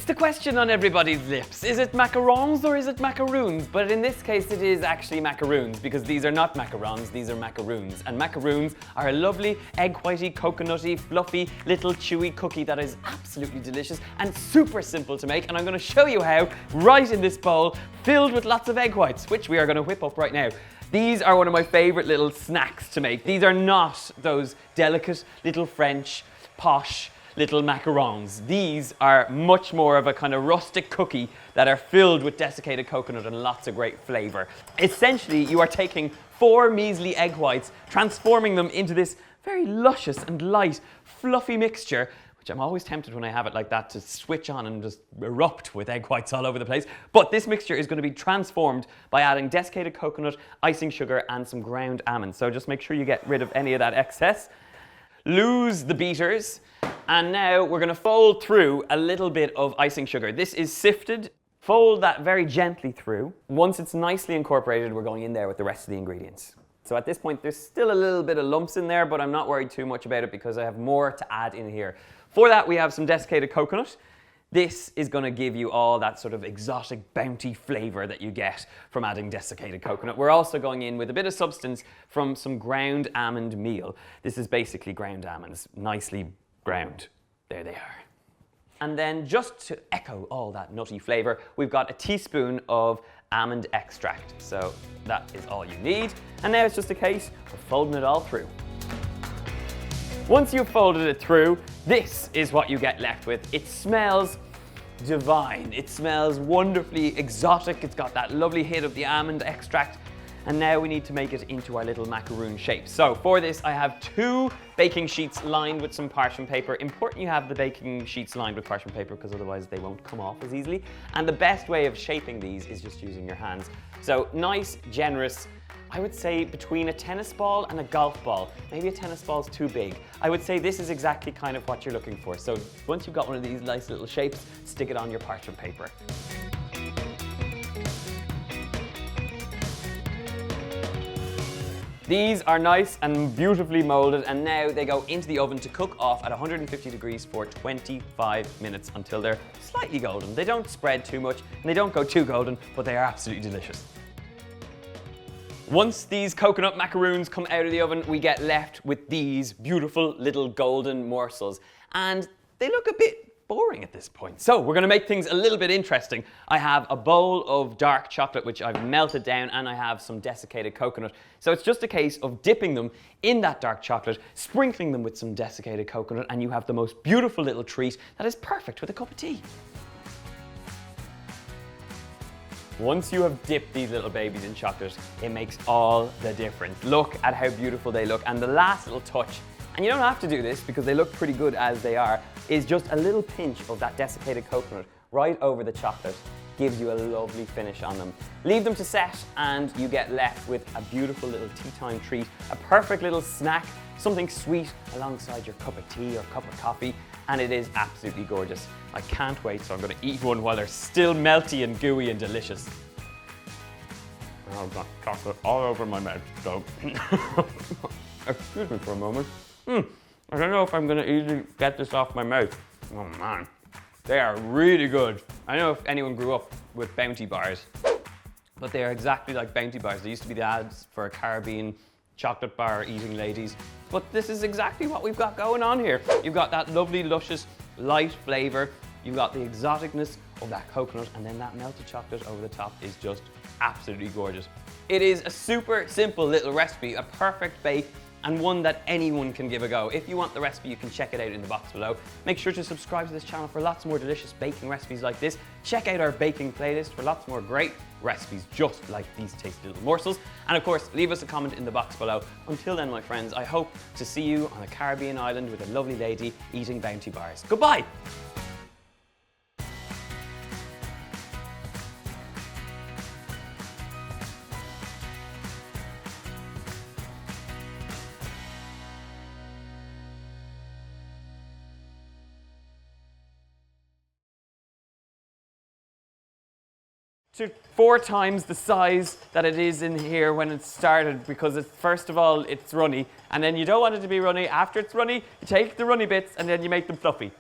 the question on everybody's lips. Is it macarons or is it macaroons? But in this case, it is actually macaroons because these are not macarons, these are macaroons. And macaroons are a lovely, egg whitey, coconutty, fluffy, little chewy cookie that is absolutely delicious and super simple to make. And I'm going to show you how right in this bowl filled with lots of egg whites, which we are going to whip up right now. These are one of my favorite little snacks to make. These are not those delicate little French, posh, little macarons. These are much more of a kind of rustic cookie that are filled with desiccated coconut and lots of great flavor. Essentially, you are taking 4 measly egg whites, transforming them into this very luscious and light, fluffy mixture, which I'm always tempted when I have it like that to switch on and just erupt with egg whites all over the place. But this mixture is going to be transformed by adding desiccated coconut, icing sugar, and some ground almonds. So just make sure you get rid of any of that excess. Lose the beaters. And now we're going to fold through a little bit of icing sugar. This is sifted. Fold that very gently through. Once it's nicely incorporated, we're going in there with the rest of the ingredients. So at this point, there's still a little bit of lumps in there, but I'm not worried too much about it because I have more to add in here. For that, we have some desiccated coconut. This is going to give you all that sort of exotic bounty flavor that you get from adding desiccated coconut. We're also going in with a bit of substance from some ground almond meal. This is basically ground almonds, nicely ground. There they are. And then just to echo all that nutty flavor, we've got a teaspoon of almond extract. So that is all you need. And now it's just a case of folding it all through. Once you've folded it through, this is what you get left with. It smells divine. It smells wonderfully exotic. It's got that lovely hit of the almond extract. And now we need to make it into our little macaroon shape. So for this, I have 2 baking sheets lined with some parchment paper. Important you have the baking sheets lined with parchment paper because otherwise they won't come off as easily. And the best way of shaping these is just using your hands. So nice, generous, I would say between a tennis ball and a golf ball. Maybe a tennis ball is too big. I would say this is exactly kind of what you're looking for. So once you've got one of these nice little shapes, stick it on your parchment paper. These are nice and beautifully molded, and now they go into the oven to cook off at 150 degrees for 25 minutes until they're slightly golden. They don't spread too much and they don't go too golden, but they are absolutely delicious. Once these coconut macaroons come out of the oven, we get left with these beautiful little golden morsels. And they look a bit boring at this point. So we're going to make things a little bit interesting. I have a bowl of dark chocolate, which I've melted down, and I have some desiccated coconut. So it's just a case of dipping them in that dark chocolate, sprinkling them with some desiccated coconut, and you have the most beautiful little treat that is perfect with a cup of tea. Once you have dipped these little babies in chocolate, it makes all the difference. Look at how beautiful they look. And the last little touch, and you don't have to do this because they look pretty good as they are, is just a little pinch of that desiccated coconut right over the chocolate. Gives you a lovely finish on them. Leave them to set and you get left with a beautiful little tea time treat, a perfect little snack, something sweet alongside your cup of tea or cup of coffee, and it is absolutely gorgeous. I can't wait, so I'm going to eat one while they're still melty and gooey and delicious. Oh, I've got chocolate all over my mouth, so excuse me for a moment. I don't know if I'm going to easily get this off my mouth. Oh man, they are really good. I don't know if anyone grew up with Bounty bars, but they are exactly like Bounty bars. They used to be the ads for a Caribbean chocolate bar eating ladies. But this is exactly what we've got going on here. You've got that lovely, luscious, light flavor. You've got the exoticness of that coconut, and then that melted chocolate over the top is just absolutely gorgeous. It is a super simple little recipe, a perfect bake, and one that anyone can give a go. If you want the recipe, you can check it out in the box below. Make sure to subscribe to this channel for lots more delicious baking recipes like this. Check out our baking playlist for lots more great recipes just like these tasty little morsels. And of course, leave us a comment in the box below. Until then, my friends, I hope to see you on a Caribbean island with a lovely lady eating Bounty bars. Goodbye! To 4 times the size that it is in here when it started, because first of all it's runny, and then you don't want it to be runny. After it's runny, you take the runny bits and then you make them fluffy.